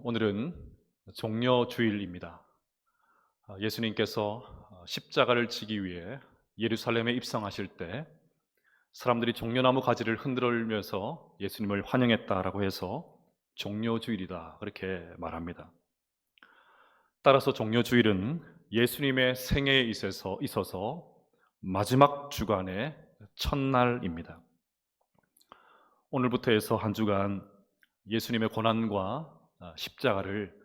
오늘은 종려주일입니다. 예수님께서 십자가를 지기 위해 예루살렘에 입성하실 때 사람들이 종려나무 가지를 흔들면서 예수님을 환영했다라고 해서 종려주일이다 그렇게 말합니다. 따라서 종려주일은 예수님의 생애에 있어서 마지막 주간의 첫날입니다. 오늘부터 해서 한 주간 예수님의 고난과 십자가를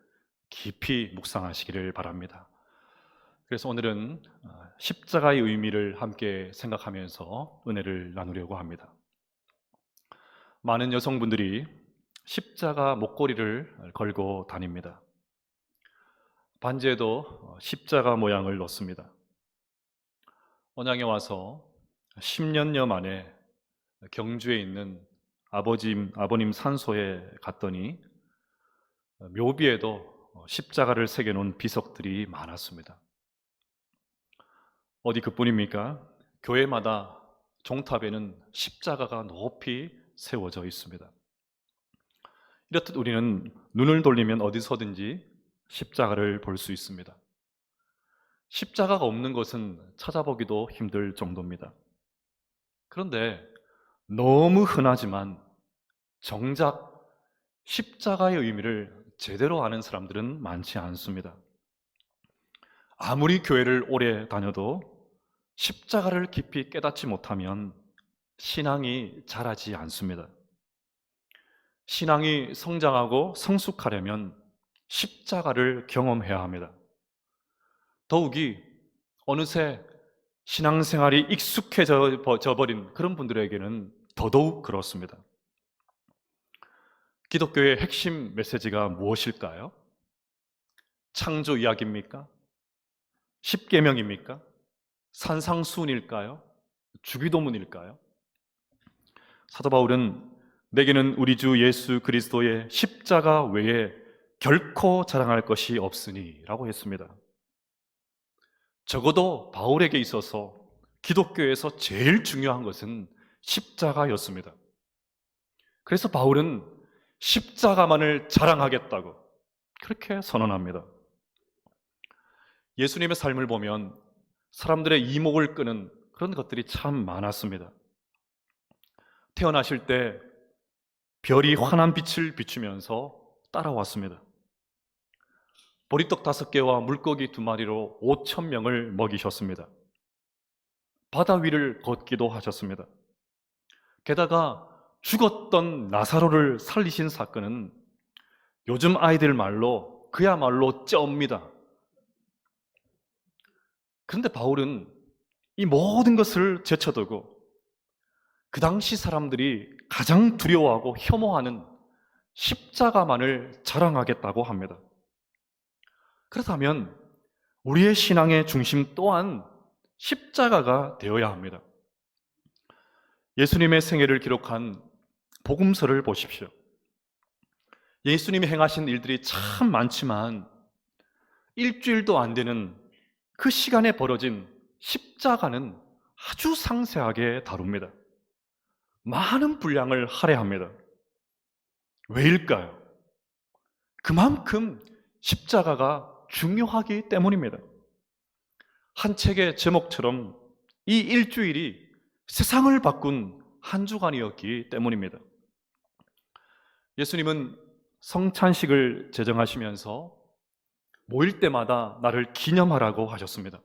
깊이 묵상하시기를 바랍니다. 그래서 오늘은 십자가의 의미를 함께 생각하면서 은혜를 나누려고 합니다. 많은 여성분들이 십자가 목걸이를 걸고 다닙니다. 반지에도 십자가 모양을 넣습니다. 언양에 와서 10년여 만에 경주에 있는 아버님 산소에 갔더니 묘비에도 십자가를 새겨놓은 비석들이 많았습니다. 어디 그뿐입니까? 교회마다 종탑에는 십자가가 높이 세워져 있습니다. 이렇듯 우리는 눈을 돌리면 어디서든지 십자가를 볼 수 있습니다. 십자가가 없는 것은 찾아보기도 힘들 정도입니다. 그런데 너무 흔하지만 정작 십자가의 의미를 제대로 아는 사람들은 많지 않습니다. 아무리 교회를 오래 다녀도 십자가를 깊이 깨닫지 못하면 신앙이 자라지 않습니다. 신앙이 성장하고 성숙하려면 십자가를 경험해야 합니다. 더욱이 어느새 신앙생활이 익숙해져 버린 그런 분들에게는 더더욱 그렇습니다. 기독교의 핵심 메시지가 무엇일까요? 창조 이야기입니까? 십계명입니까? 산상수훈일까요? 주기도문일까요? 사도 바울은 내게는 우리 주 예수 그리스도의 십자가 외에 결코 자랑할 것이 없으니 라고 했습니다. 적어도 바울에게 있어서 기독교에서 제일 중요한 것은 십자가였습니다. 그래서 바울은 십자가만을 자랑하겠다고 그렇게 선언합니다. 예수님의 삶을 보면 사람들의 이목을 끄는 그런 것들이 참 많았습니다. 태어나실 때 별이 환한 빛을 비추면서 따라왔습니다. 보리떡 5개와 물고기 2마리로 5,000명을 먹이셨습니다. 바다 위를 걷기도 하셨습니다. 게다가 죽었던 나사로를 살리신 사건은 요즘 아이들 말로 그야말로 쩌입니다. 그런데 바울은 이 모든 것을 제쳐두고 그 당시 사람들이 가장 두려워하고 혐오하는 십자가만을 자랑하겠다고 합니다. 그렇다면 우리의 신앙의 중심 또한 십자가가 되어야 합니다. 예수님의 생애를 기록한 복음서를 보십시오. 예수님이 행하신 일들이 참 많지만 일주일도 안 되는 그 시간에 벌어진 십자가는 아주 상세하게 다룹니다. 많은 분량을 할애합니다. 왜일까요? 그만큼 십자가가 중요하기 때문입니다. 한 책의 제목처럼 이 일주일이 세상을 바꾼 한 주간이었기 때문입니다. 예수님은 성찬식을 제정하시면서 모일 때마다 나를 기념하라고 하셨습니다.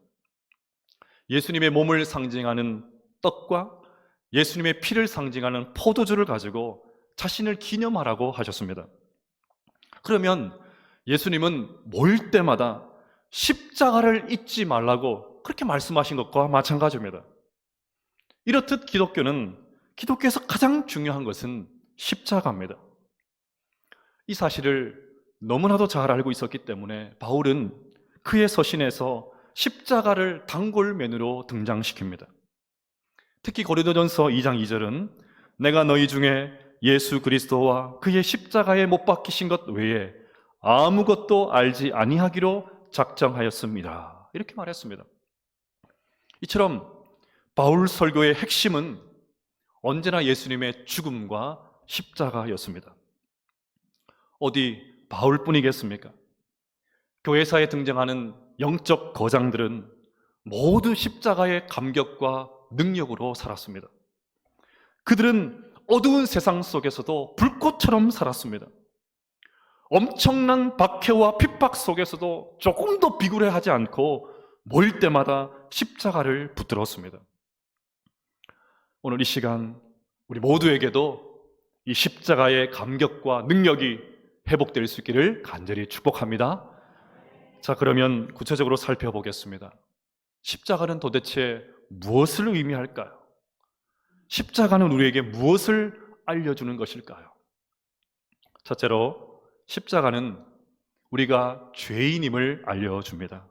예수님의 몸을 상징하는 떡과 예수님의 피를 상징하는 포도주를 가지고 자신을 기념하라고 하셨습니다. 그러면 예수님은 모일 때마다 십자가를 잊지 말라고 그렇게 말씀하신 것과 마찬가지입니다. 이렇듯 기독교에서 가장 중요한 것은 십자가입니다. 이 사실을 너무나도 잘 알고 있었기 때문에 바울은 그의 서신에서 십자가를 단골 메뉴로 등장시킵니다. 특히 고린도전서 2장 2절은 내가 너희 중에 예수 그리스도와 그의 십자가에 못 박히신 것 외에 아무것도 알지 아니하기로 작정하였습니다. 이렇게 말했습니다. 이처럼 바울 설교의 핵심은 언제나 예수님의 죽음과 십자가였습니다. 어디 바울뿐이겠습니까? 교회사에 등장하는 영적 거장들은 모두 십자가의 감격과 능력으로 살았습니다. 그들은 어두운 세상 속에서도 불꽃처럼 살았습니다. 엄청난 박해와 핍박 속에서도 조금도 비굴해하지 않고 모일 때마다 십자가를 붙들었습니다. 오늘 이 시간 우리 모두에게도 이 십자가의 감격과 능력이 회복될 수 있기를 간절히 축복합니다. 자, 그러면 구체적으로 살펴보겠습니다. 십자가는 도대체 무엇을 의미할까요? 십자가는 우리에게 무엇을 알려주는 것일까요? 첫째로 십자가는 우리가 죄인임을 알려줍니다.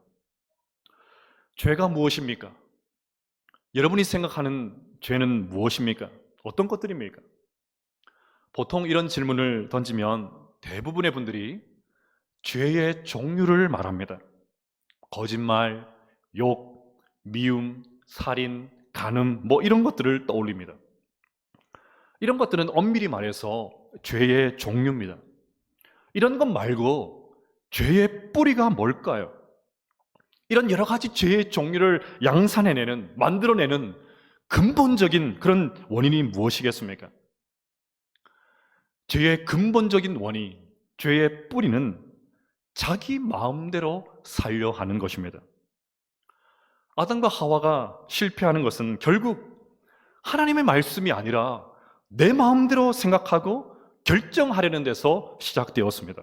죄가 무엇입니까? 여러분이 생각하는 죄는 무엇입니까? 어떤 것들입니까? 보통 이런 질문을 던지면 대부분의 분들이 죄의 종류를 말합니다. 거짓말, 욕, 미움, 살인, 간음, 이런 것들을 떠올립니다. 이런 것들은 엄밀히 말해서 죄의 종류입니다. 이런 것 말고 죄의 뿌리가 뭘까요? 이런 여러 가지 죄의 종류를 양산해내는, 만들어내는 근본적인 그런 원인이 무엇이겠습니까? 죄의 근본적인 원인, 죄의 뿌리는 자기 마음대로 살려 하는 것입니다. 아담과 하와가 실패하는 것은 결국 하나님의 말씀이 아니라 내 마음대로 생각하고 결정하려는 데서 시작되었습니다.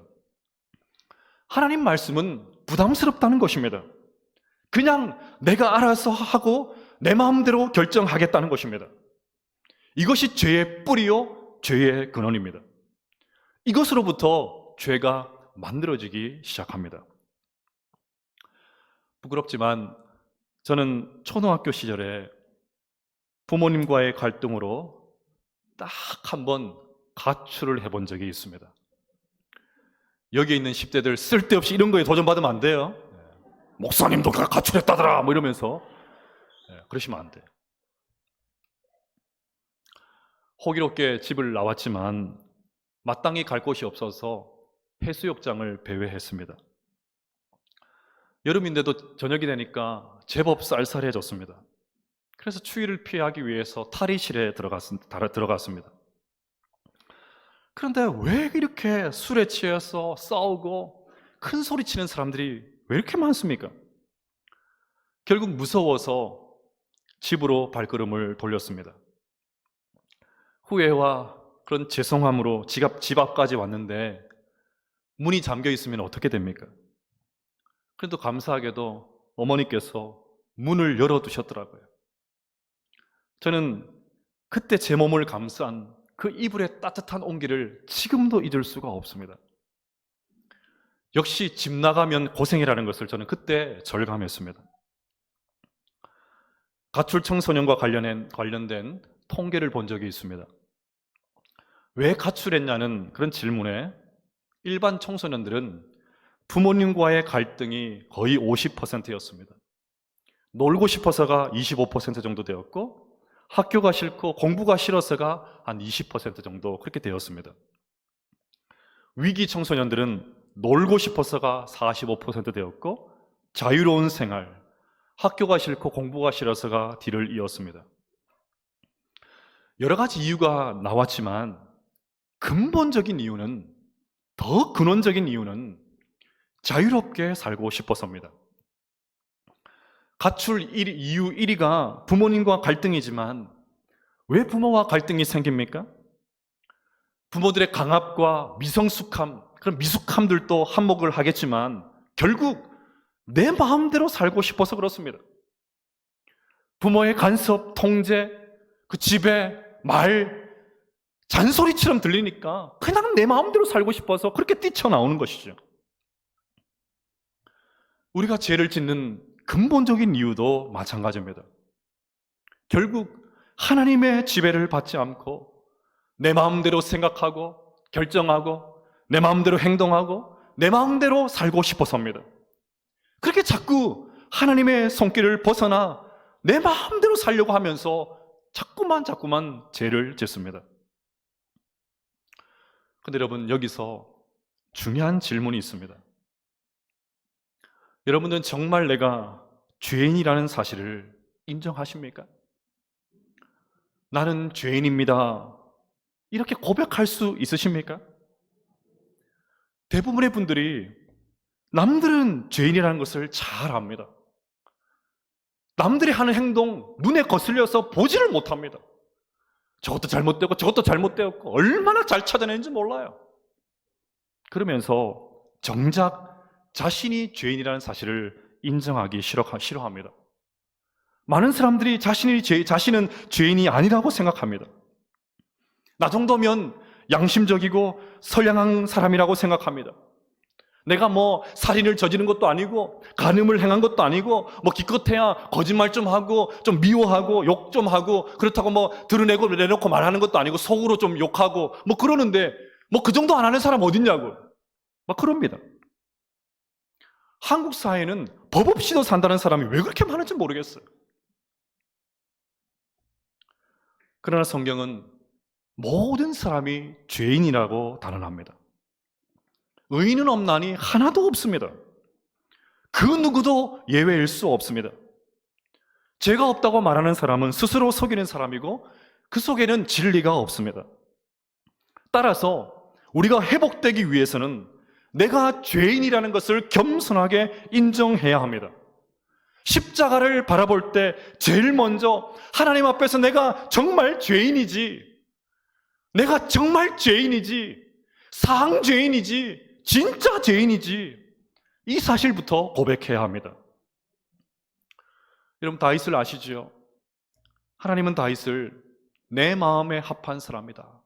하나님 말씀은 부담스럽다는 것입니다. 그냥 내가 알아서 하고 내 마음대로 결정하겠다는 것입니다. 이것이 죄의 뿌리요, 죄의 근원입니다. 이것으로부터 죄가 만들어지기 시작합니다. 부끄럽지만 저는 초등학교 시절에 부모님과의 갈등으로 딱 한 번 가출을 해본 적이 있습니다. 여기 있는 10대들 쓸데없이 이런 거에 도전받으면 안 돼요. 목사님도 가출했다더라 이러면서 그러시면 안 돼요. 호기롭게 집을 나왔지만 마땅히 갈 곳이 없어서 해수욕장을 배회했습니다. 여름인데도 저녁이 되니까 제법 쌀쌀해졌습니다. 그래서 추위를 피하기 위해서 탈의실에 들어갔습니다. 그런데 왜 이렇게 술에 취해서 싸우고 큰 소리 치는 사람들이 왜 이렇게 많습니까? 결국 무서워서 집으로 발걸음을 돌렸습니다. 후회와 그런 죄송함으로 집 앞까지 왔는데 문이 잠겨 있으면 어떻게 됩니까? 그래도 감사하게도 어머니께서 문을 열어두셨더라고요. 저는 그때 제 몸을 감싼 그 이불의 따뜻한 온기를 지금도 잊을 수가 없습니다. 역시 집 나가면 고생이라는 것을 저는 그때 절감했습니다. 가출 청소년과 관련된 통계를 본 적이 있습니다. 왜 가출했냐는 그런 질문에 일반 청소년들은 부모님과의 갈등이 거의 50%였습니다. 놀고 싶어서가 25% 정도 되었고 학교가 싫고 공부가 싫어서가 한 20% 정도 그렇게 되었습니다. 위기 청소년들은 놀고 싶어서가 45% 되었고 자유로운 생활, 학교가 싫고 공부가 싫어서가 뒤를 이었습니다. 여러 가지 이유가 나왔지만 근본적인 이유는, 더 근원적인 이유는 자유롭게 살고 싶어서입니다. 가출 이유 1위가 부모님과 갈등이지만 왜 부모와 갈등이 생깁니까? 부모들의 강압과 미성숙함, 그런 미숙함들도 한몫을 하겠지만 결국 내 마음대로 살고 싶어서 그렇습니다. 부모의 간섭, 통제, 그 집의 말, 잔소리처럼 들리니까 그냥 내 마음대로 살고 싶어서 그렇게 뛰쳐나오는 것이죠. 우리가 죄를 짓는 근본적인 이유도 마찬가지입니다. 결국 하나님의 지배를 받지 않고 내 마음대로 생각하고 결정하고 내 마음대로 행동하고 내 마음대로 살고 싶어서입니다. 그렇게 자꾸 하나님의 손길을 벗어나 내 마음대로 살려고 하면서 자꾸만 죄를 짓습니다. 근데 여러분, 여기서 중요한 질문이 있습니다. 여러분들은 정말 내가 죄인이라는 사실을 인정하십니까? 나는 죄인입니다. 이렇게 고백할 수 있으십니까? 대부분의 분들이 남들은 죄인이라는 것을 잘 압니다. 남들이 하는 행동 눈에 거슬려서 보지를 못합니다. 저것도 잘못되고 저것도 잘못되었고 얼마나 잘 찾아내는지 몰라요. 그러면서 정작 자신이 죄인이라는 사실을 인정하기 싫어합니다. 많은 사람들이 자신은 죄인이 아니라고 생각합니다. 나 정도면 양심적이고 선량한 사람이라고 생각합니다. 내가 살인을 저지른 것도 아니고 간음을 행한 것도 아니고 기껏해야 거짓말 좀 하고 좀 미워하고 욕 좀 하고 그렇다고 드러내고 내놓고 말하는 것도 아니고 속으로 좀 욕하고 그러는데 그 정도 안 하는 사람 어딨냐고 그럽니다. 한국 사회는 법 없이도 산다는 사람이 왜 그렇게 많은지 모르겠어요. 그러나 성경은 모든 사람이 죄인이라고 단언합니다. 의인은 없나니 하나도 없습니다. 그 누구도 예외일 수 없습니다. 죄가 없다고 말하는 사람은 스스로 속이는 사람이고 그 속에는 진리가 없습니다. 따라서 우리가 회복되기 위해서는 내가 죄인이라는 것을 겸손하게 인정해야 합니다. 십자가를 바라볼 때 제일 먼저 하나님 앞에서 내가 정말 죄인이지, 내가 정말 죄인이지, 상죄인이지, 진짜 죄인이지, 이 사실부터 고백해야 합니다. 여러분 다윗을 아시죠? 하나님은 다윗을 내 마음에 합한 사람이다,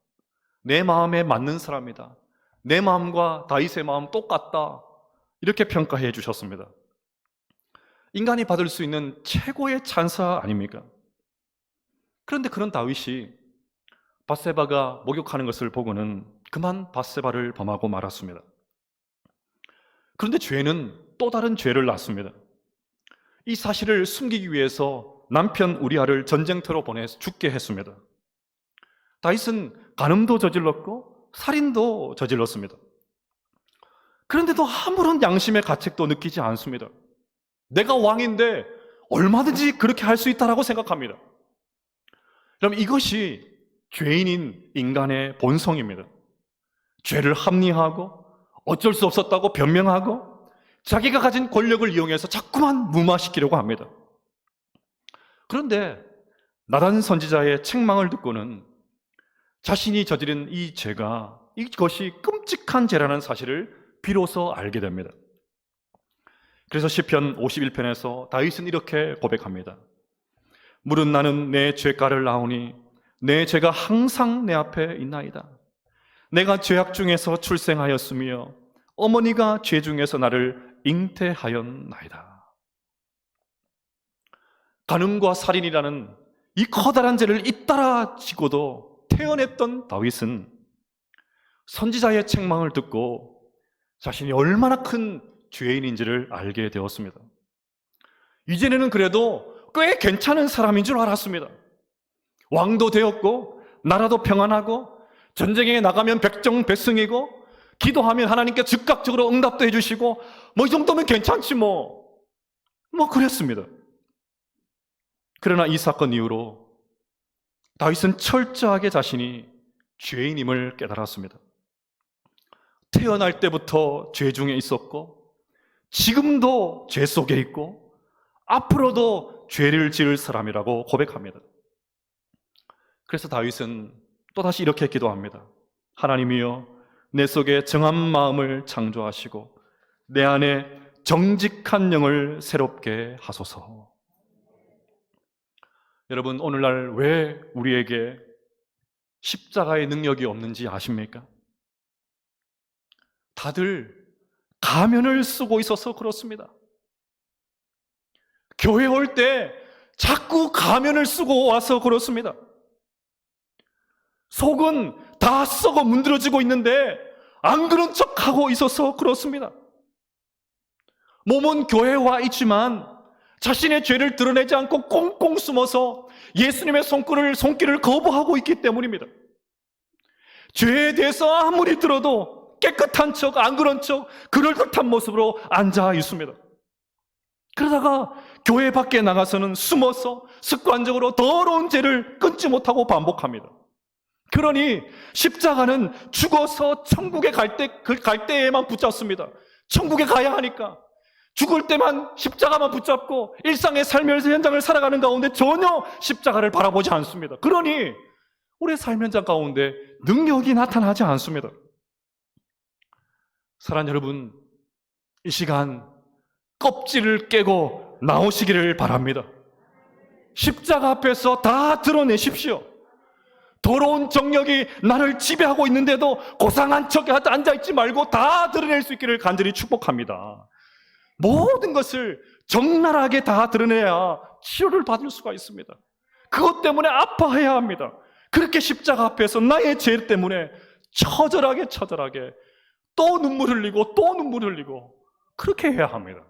내 마음에 맞는 사람이다, 내 마음과 다윗의 마음 똑같다, 이렇게 평가해 주셨습니다. 인간이 받을 수 있는 최고의 찬사 아닙니까? 그런데 그런 다윗이 밧세바가 목욕하는 것을 보고는 그만 밧세바를 범하고 말았습니다. 그런데 죄는 또 다른 죄를 낳습니다. 이 사실을 숨기기 위해서 남편 우리아를 전쟁터로 보내서 죽게 했습니다. 다윗은 간음도 저질렀고 살인도 저질렀습니다. 그런데도 아무런 양심의 가책도 느끼지 않습니다. 내가 왕인데 얼마든지 그렇게 할 수 있다라고 생각합니다. 그럼 이것이 죄인인 인간의 본성입니다. 죄를 합리화하고 어쩔 수 없었다고 변명하고 자기가 가진 권력을 이용해서 자꾸만 무마시키려고 합니다. 그런데 나단 선지자의 책망을 듣고는 자신이 저지른 이 죄가, 이것이 끔찍한 죄라는 사실을 비로소 알게 됩니다. 그래서 시편 51편에서 다윗은 이렇게 고백합니다. 물은 나는 내 죄가를 나오니 내 죄가 항상 내 앞에 있나이다. 내가 죄악 중에서 출생하였으며 어머니가 죄 중에서 나를 잉태하였나이다. 간음과 살인이라는 이 커다란 죄를 잇따라 지고도 태어났던 다윗은 선지자의 책망을 듣고 자신이 얼마나 큰 죄인인지를 알게 되었습니다. 이전에는 그래도 꽤 괜찮은 사람인 줄 알았습니다. 왕도 되었고 나라도 평안하고 전쟁에 나가면 백정백승이고 기도하면 하나님께 즉각적으로 응답도 해주시고 이 정도면 괜찮지 그랬습니다. 그러나 이 사건 이후로 다윗은 철저하게 자신이 죄인임을 깨달았습니다. 태어날 때부터 죄 중에 있었고 지금도 죄 속에 있고 앞으로도 죄를 지을 사람이라고 고백합니다. 그래서 다윗은 또다시 이렇게 기도합니다. 하나님이여, 내 속에 정한 마음을 창조하시고 내 안에 정직한 영을 새롭게 하소서. 여러분, 오늘날 왜 우리에게 십자가의 능력이 없는지 아십니까? 다들 가면을 쓰고 있어서 그렇습니다. 교회 올 때 자꾸 가면을 쓰고 와서 그렇습니다. 속은 다 썩어 문드러지고 있는데 안 그런 척하고 있어서 그렇습니다. 몸은 교회에 와 있지만 자신의 죄를 드러내지 않고 꽁꽁 숨어서 예수님의 손길을 거부하고 있기 때문입니다. 죄에 대해서 아무리 들어도 깨끗한 척, 안 그런 척, 그럴듯한 모습으로 앉아 있습니다. 그러다가 교회 밖에 나가서는 숨어서 습관적으로 더러운 죄를 끊지 못하고 반복합니다. 그러니 십자가는 죽어서 천국에 갈 때에만 붙잡습니다. 천국에 가야 하니까. 죽을 때만 십자가만 붙잡고 일상의 삶의 현장을 살아가는 가운데 전혀 십자가를 바라보지 않습니다. 그러니 우리의 삶 현장 가운데 능력이 나타나지 않습니다. 사랑하는 여러분, 이 시간 껍질을 깨고 나오시기를 바랍니다. 십자가 앞에서 다 드러내십시오. 더러운 정력이 나를 지배하고 있는데도 고상한 척에 앉아있지 말고 다 드러낼 수 있기를 간절히 축복합니다. 모든 것을 적나라하게 다 드러내야 치료를 받을 수가 있습니다. 그것 때문에 아파해야 합니다. 그렇게 십자가 앞에서 나의 죄 때문에 처절하게 또 눈물 흘리고 또 눈물 흘리고 그렇게 해야 합니다.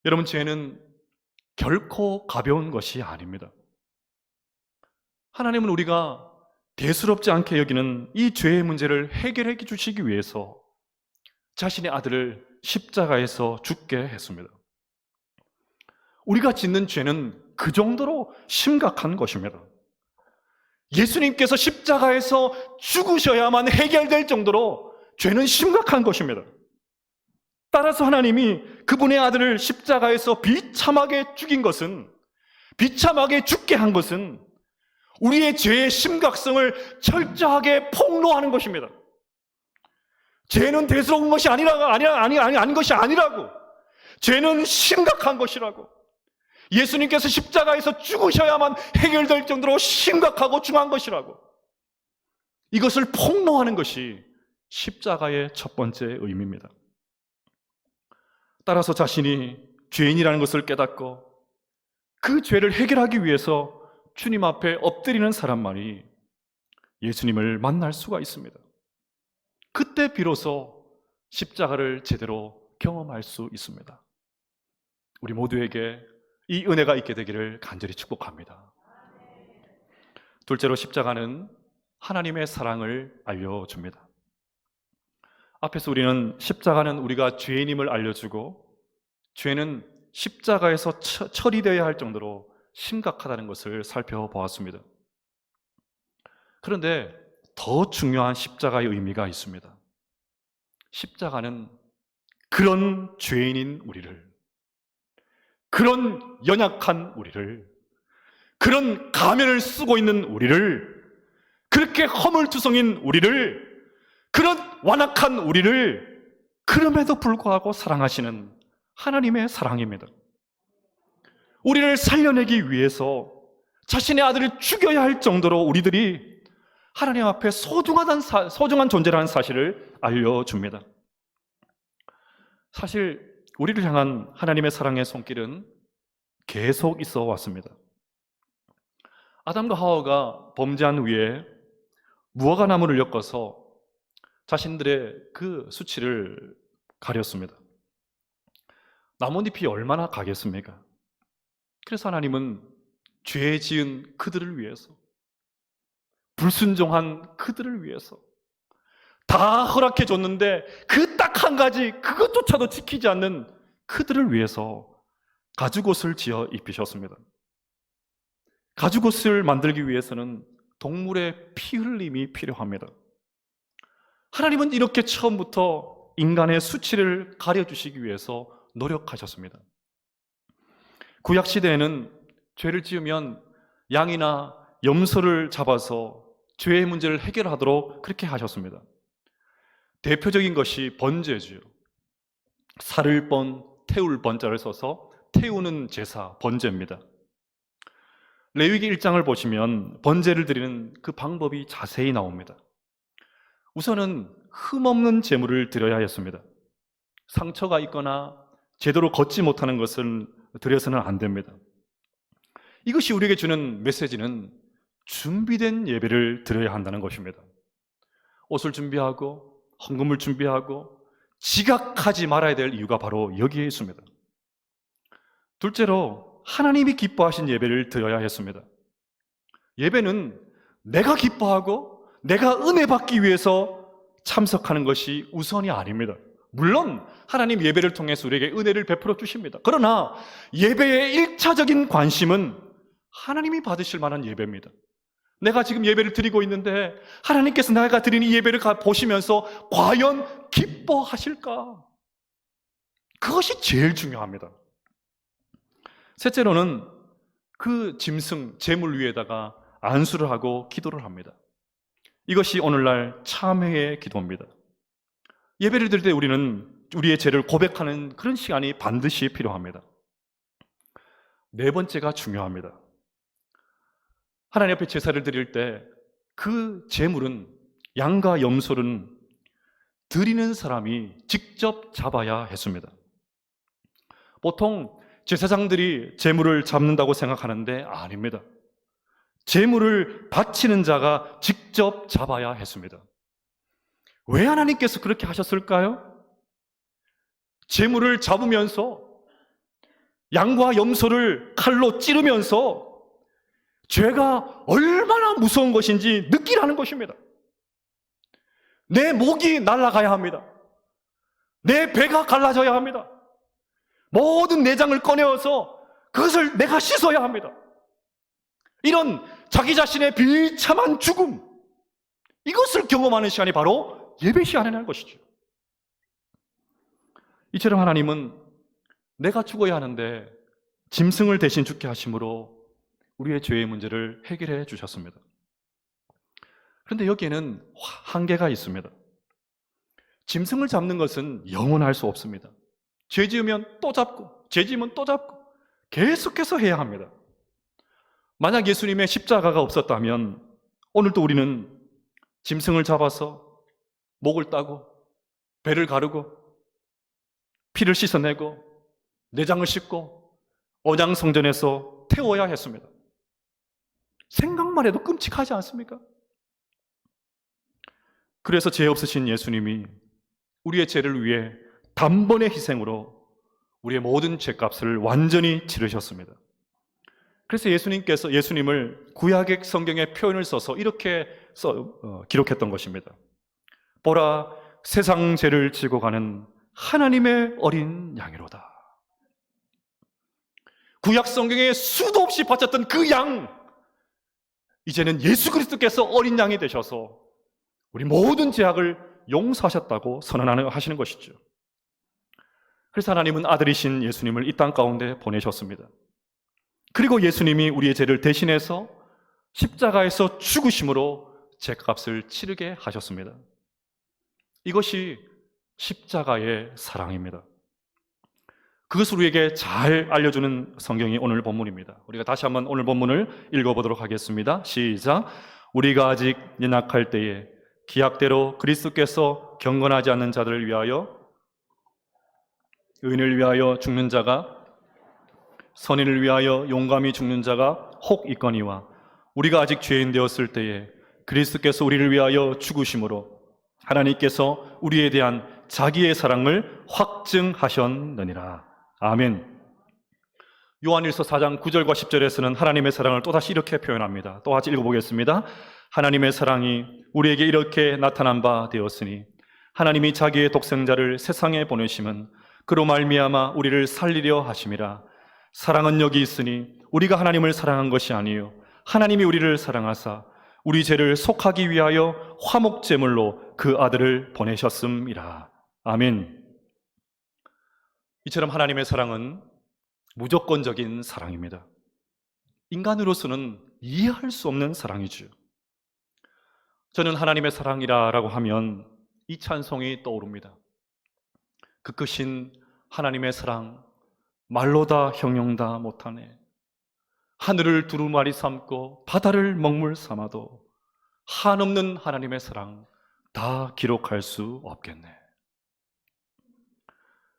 여러분, 죄는 결코 가벼운 것이 아닙니다. 하나님은 우리가 대수롭지 않게 여기는 이 죄의 문제를 해결해 주시기 위해서 자신의 아들을 십자가에서 죽게 했습니다. 우리가 짓는 죄는 그 정도로 심각한 것입니다. 예수님께서 십자가에서 죽으셔야만 해결될 정도로 죄는 심각한 것입니다. 따라서 하나님이 그분의 아들을 십자가에서 비참하게 죽인 것은, 비참하게 죽게 한 것은 우리의 죄의 심각성을 철저하게 폭로하는 것입니다. 죄는 대수로운 것이 아닌 것이 아니라고. 죄는 심각한 것이라고. 예수님께서 십자가에서 죽으셔야만 해결될 정도로 심각하고 중요한 것이라고. 이것을 폭로하는 것이 십자가의 첫 번째 의미입니다. 따라서 자신이 죄인이라는 것을 깨닫고 그 죄를 해결하기 위해서 주님 앞에 엎드리는 사람만이 예수님을 만날 수가 있습니다. 그때 비로소 십자가를 제대로 경험할 수 있습니다. 우리 모두에게 이 은혜가 있게 되기를 간절히 축복합니다. 둘째로, 십자가는 하나님의 사랑을 알려줍니다. 앞에서 우리는 십자가는 우리가 죄인임을 알려주고 죄는 십자가에서 처리되어야 할 정도로 심각하다는 것을 살펴보았습니다. 그런데 더 중요한 십자가의 의미가 있습니다. 십자가는 그런 죄인인 우리를, 그런 연약한 우리를, 그런 가면을 쓰고 있는 우리를, 그렇게 허물투성인 우리를, 그런 완악한 우리를 그럼에도 불구하고 사랑하시는 하나님의 사랑입니다. 우리를 살려내기 위해서 자신의 아들을 죽여야 할 정도로 우리들이 하나님 앞에 소중한 존재라는 사실을 알려줍니다. 사실 우리를 향한 하나님의 사랑의 손길은 계속 있어 왔습니다. 아담과 하와가 범죄한 후에 무화과 나무를 엮어서 자신들의 그 수치를 가렸습니다. 나뭇잎이 얼마나 가겠습니까? 그래서 하나님은 죄 지은 그들을 위해서, 불순종한 그들을 위해서 다 허락해 줬는데 그 딱 한 가지, 그것조차도 지키지 않는 그들을 위해서 가죽옷을 지어 입히셨습니다. 가죽옷을 만들기 위해서는 동물의 피 흘림이 필요합니다. 하나님은 이렇게 처음부터 인간의 수치를 가려주시기 위해서 노력하셨습니다. 구약시대에는 죄를 지으면 양이나 염소를 잡아서 죄의 문제를 해결하도록 그렇게 하셨습니다. 대표적인 것이 번제죠. 살을 번, 태울 번자를 써서 태우는 제사, 번제입니다. 레위기 1장을 보시면 번제를 드리는 그 방법이 자세히 나옵니다. 우선은 흠없는 제물을 드려야 했습니다. 상처가 있거나 제대로 걷지 못하는 것을 드려서는 안 됩니다. 이것이 우리에게 주는 메시지는 준비된 예배를 드려야 한다는 것입니다. 옷을 준비하고 헌금을 준비하고 지각하지 말아야 될 이유가 바로 여기에 있습니다. 둘째로, 하나님이 기뻐하신 예배를 드려야 했습니다. 예배는 내가 기뻐하고 내가 은혜 받기 위해서 참석하는 것이 우선이 아닙니다. 물론 하나님 예배를 통해서 우리에게 은혜를 베풀어 주십니다. 그러나 예배의 1차적인 관심은 하나님이 받으실 만한 예배입니다. 내가 지금 예배를 드리고 있는데 하나님께서 내가 드리는 이 예배를 보시면서 과연 기뻐하실까? 그것이 제일 중요합니다. 셋째로는 그 짐승, 제물 위에다가 안수를 하고 기도를 합니다. 이것이 오늘날 참회의 기도입니다. 예배를 드릴 때 우리는 우리의 죄를 고백하는 그런 시간이 반드시 필요합니다. 네 번째가 중요합니다. 하나님 앞에 제사를 드릴 때 그 제물은, 양과 염소는 드리는 사람이 직접 잡아야 했습니다. 보통 제사장들이 제물을 잡는다고 생각하는데 아닙니다. 제물을 바치는 자가 직접 잡아야 했습니다. 왜 하나님께서 그렇게 하셨을까요? 제물을 잡으면서 양과 염소를 칼로 찌르면서 죄가 얼마나 무서운 것인지 느끼라는 것입니다. 내 목이 날아가야 합니다. 내 배가 갈라져야 합니다. 모든 내장을 꺼내어서 그것을 내가 씻어야 합니다. 이런 자기 자신의 비참한 죽음, 이것을 경험하는 시간이 바로 예배 시간이라는 것이죠. 이처럼 하나님은 내가 죽어야 하는데 짐승을 대신 죽게 하심으로 우리의 죄의 문제를 해결해 주셨습니다. 그런데 여기에는 한계가 있습니다. 짐승을 잡는 것은 영원할 수 없습니다. 죄 지으면 또 잡고, 죄 지으면 또 잡고, 계속해서 해야 합니다. 만약 예수님의 십자가가 없었다면 오늘도 우리는 짐승을 잡아서 목을 따고 배를 가르고 피를 씻어내고 내장을 씻고 언양성전에서 태워야 했습니다. 생각만 해도 끔찍하지 않습니까? 그래서 죄 없으신 예수님이 우리의 죄를 위해 단번의 희생으로 우리의 모든 죄값을 완전히 치르셨습니다. 그래서 예수님을 구약의 성경의 표현을 써서 이렇게 기록했던 것입니다. 보라, 세상 죄를 지고 가는 하나님의 어린 양이로다. 구약 성경에 수도 없이 바쳤던 그 양, 이제는 예수 그리스도께서 어린 양이 되셔서 우리 모든 죄악을 용서하셨다고 선언하시는 것이죠. 그래서 하나님은 아들이신 예수님을 이 땅 가운데 보내셨습니다. 그리고 예수님이 우리의 죄를 대신해서 십자가에서 죽으심으로 죄값을 치르게 하셨습니다. 이것이 십자가의 사랑입니다. 그것을 우리에게 잘 알려주는 성경이 오늘 본문입니다. 우리가 다시 한번 오늘 본문을 읽어보도록 하겠습니다. 시작. 우리가 아직 연약할 때에 기약대로 그리스도께서 경건하지 않는 자들을 위하여, 의인을 위하여 죽는 자가, 선인을 위하여 용감히 죽는 자가 혹 있거니와, 우리가 아직 죄인 되었을 때에 그리스도께서 우리를 위하여 죽으심으로 하나님께서 우리에 대한 자기의 사랑을 확증하셨느니라. 아멘. 요한일서 4장 9절과 10절에서는 하나님의 사랑을 또다시 이렇게 표현합니다. 또 같이 읽어보겠습니다. 하나님의 사랑이 우리에게 이렇게 나타난 바 되었으니 하나님이 자기의 독생자를 세상에 보내심은 그로 말미암아 우리를 살리려 하심이라. 사랑은 여기 있으니 우리가 하나님을 사랑한 것이 아니요 하나님이 우리를 사랑하사 우리 죄를 속하기 위하여 화목제물로 그 아들을 보내셨음이라. 아멘. 이처럼 하나님의 사랑은 무조건적인 사랑입니다. 인간으로서는 이해할 수 없는 사랑이죠. 저는 하나님의 사랑이라고 하면 이 찬송이 떠오릅니다. 그 크신 하나님의 사랑 말로 다 형용 다 못하네. 하늘을 두루마리 삼고 바다를 먹물 삼아도 한없는 하나님의 사랑 다 기록할 수 없겠네.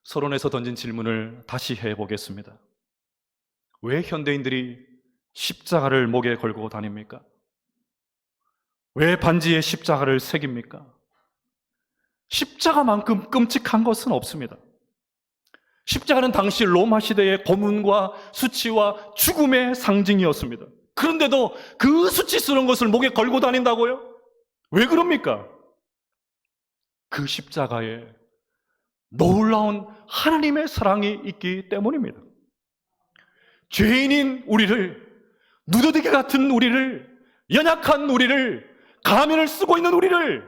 서론에서 던진 질문을 다시 해보겠습니다. 왜 현대인들이 십자가를 목에 걸고 다닙니까? 왜 반지에 십자가를 새깁니까? 십자가만큼 끔찍한 것은 없습니다. 십자가는 당시 로마 시대의 고문과 수치와 죽음의 상징이었습니다. 그런데도 그 수치스러운 것을 목에 걸고 다닌다고요? 왜 그럽니까? 그 십자가에 놀라운 하나님의 사랑이 있기 때문입니다. 죄인인 우리를, 누더기계 같은 우리를, 연약한 우리를, 가면을 쓰고 있는 우리를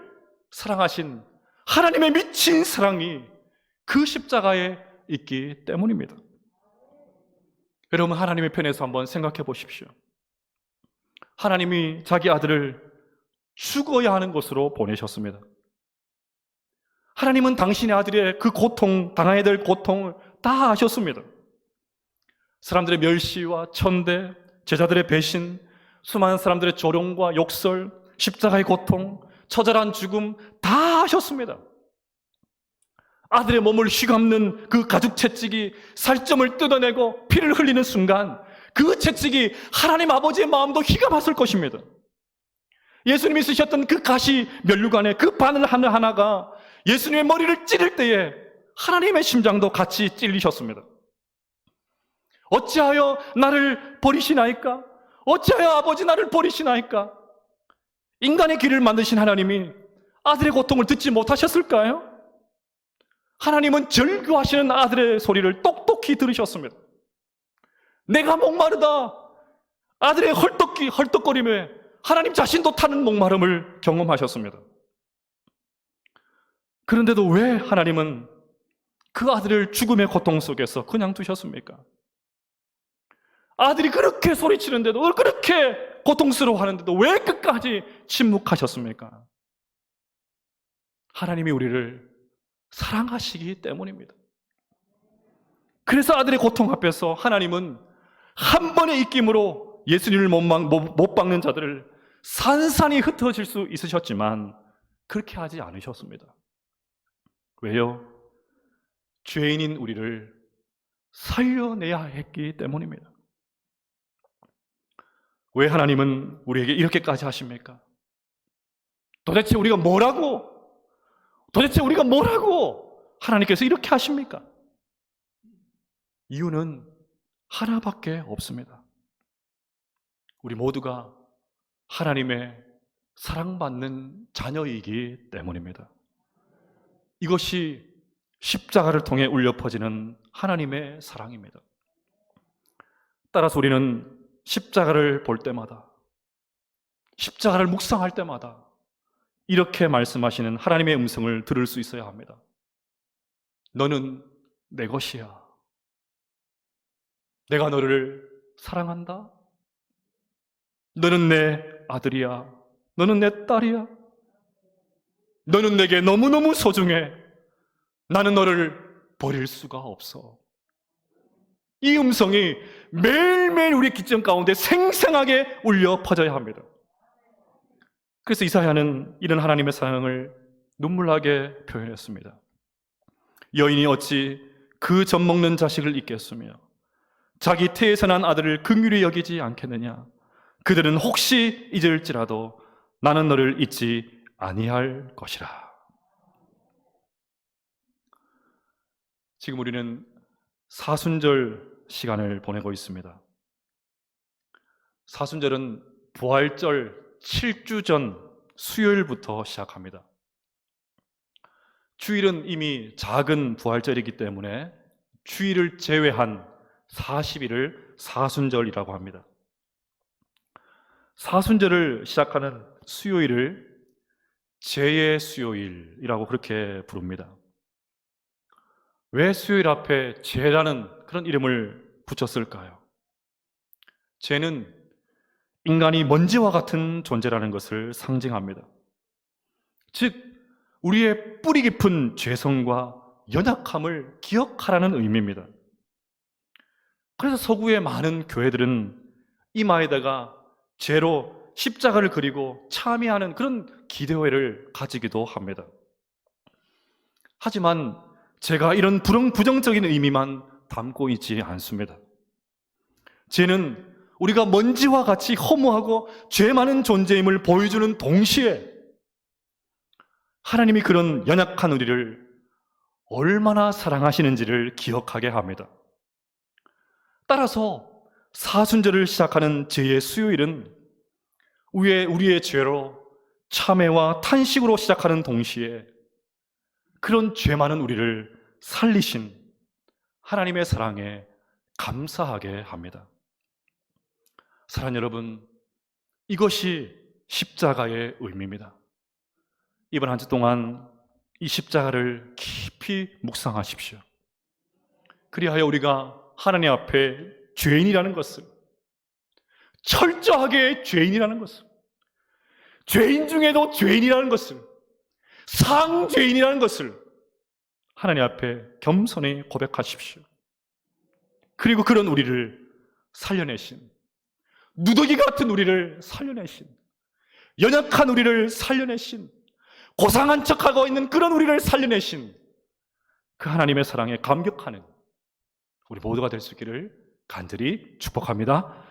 사랑하신 하나님의 미친 사랑이 그 십자가에 있기 때문입니다. 여러분, 하나님의 편에서 한번 생각해 보십시오. 하나님이 자기 아들을 죽어야 하는 곳으로 보내셨습니다. 하나님은 당신의 아들의 그 고통, 당해야 될 고통을 다 아셨습니다. 사람들의 멸시와 천대, 제자들의 배신, 수많은 사람들의 조롱과 욕설, 십자가의 고통, 처절한 죽음 다 아셨습니다. 아들의 몸을 휘감는 그 가죽 채찍이 살점을 뜯어내고 피를 흘리는 순간 그 채찍이 하나님 아버지의 마음도 휘감았을 것입니다. 예수님이 쓰셨던 그 가시 면류관의 그 바늘 하나하나가 예수님의 머리를 찌를 때에 하나님의 심장도 같이 찔리셨습니다. 어찌하여 나를 버리시나이까? 어찌하여 아버지 나를 버리시나이까? 인간의 길을 만드신 하나님이 아들의 고통을 듣지 못하셨을까요? 하나님은 절규하시는 아들의 소리를 똑똑히 들으셨습니다. 내가 목마르다. 아들의 헐떡거림에 하나님 자신도 타는 목마름을 경험하셨습니다. 그런데도 왜 하나님은 그 아들을 죽음의 고통 속에서 그냥 두셨습니까? 아들이 그렇게 소리치는데도, 그렇게 고통스러워하는데도 왜 끝까지 침묵하셨습니까? 하나님이 우리를 사랑하시기 때문입니다. 그래서 아들의 고통 앞에서 하나님은 한 번의 입김으로 예수님을 못 박는 자들을 산산이 흩어질 수 있으셨지만 그렇게 하지 않으셨습니다. 왜요? 죄인인 우리를 살려내야 했기 때문입니다. 왜 하나님은 우리에게 이렇게까지 하십니까? 도대체 우리가 뭐라고 하나님께서 이렇게 하십니까? 이유는 하나밖에 없습니다. 우리 모두가 하나님의 사랑받는 자녀이기 때문입니다. 이것이 십자가를 통해 울려 퍼지는 하나님의 사랑입니다. 따라서 우리는 십자가를 볼 때마다, 십자가를 묵상할 때마다 이렇게 말씀하시는 하나님의 음성을 들을 수 있어야 합니다. 너는 내 것이야. 내가 너를 사랑한다. 너는 내 아들이야. 너는 내 딸이야. 너는 내게 너무너무 소중해. 나는 너를 버릴 수가 없어. 이 음성이 매일매일 우리 귀점 가운데 생생하게 울려 퍼져야 합니다. 그래서 이사야는 이런 하나님의 사랑을 눈물나게 표현했습니다. 여인이 어찌 그 젖먹는 자식을 잊겠으며 자기 태에서 난 아들을 긍휼히 여기지 않겠느냐. 그들은 혹시 잊을지라도 나는 너를 잊지 아니할 것이라. 지금 우리는 사순절 시간을 보내고 있습니다. 사순절은 부활절 7주 전 수요일부터 시작합니다. 주일은 이미 작은 부활절이기 때문에 주일을 제외한 40일을 사순절이라고 합니다. 사순절을 시작하는 수요일을 제의 수요일이라고 그렇게 부릅니다. 왜 수요일 앞에 제라는 그런 이름을 붙였을까요? 제는 인간이 먼지와 같은 존재라는 것을 상징합니다. 즉, 우리의 뿌리 깊은 죄성과 연약함을 기억하라는 의미입니다. 그래서 서구의 많은 교회들은 이마에다가 죄로 십자가를 그리고 참여하는 그런 기대회를 가지기도 합니다. 하지만 제가 이런 부정적인 의미만 담고 있지 않습니다. 죄는 우리가 먼지와 같이 허무하고 죄 많은 존재임을 보여주는 동시에 하나님이 그런 연약한 우리를 얼마나 사랑하시는지를 기억하게 합니다. 따라서 사순절을 시작하는 제의 수요일은 우리의 죄로 참회와 탄식으로 시작하는 동시에 그런 죄 많은 우리를 살리신 하나님의 사랑에 감사하게 합니다. 사랑하는 여러분, 이것이 십자가의 의미입니다. 이번 한 주 동안 이 십자가를 깊이 묵상하십시오. 그리하여 우리가 하나님 앞에 죄인이라는 것을, 철저하게 죄인이라는 것을, 죄인 중에도 죄인이라는 것을, 상죄인이라는 것을 하나님 앞에 겸손히 고백하십시오. 그리고 그런 우리를 살려내신, 누더기 같은 우리를 살려내신, 연약한 우리를 살려내신, 고상한 척하고 있는 그런 우리를 살려내신 그 하나님의 사랑에 감격하는 우리 모두가 될 수 있기를 간절히 축복합니다.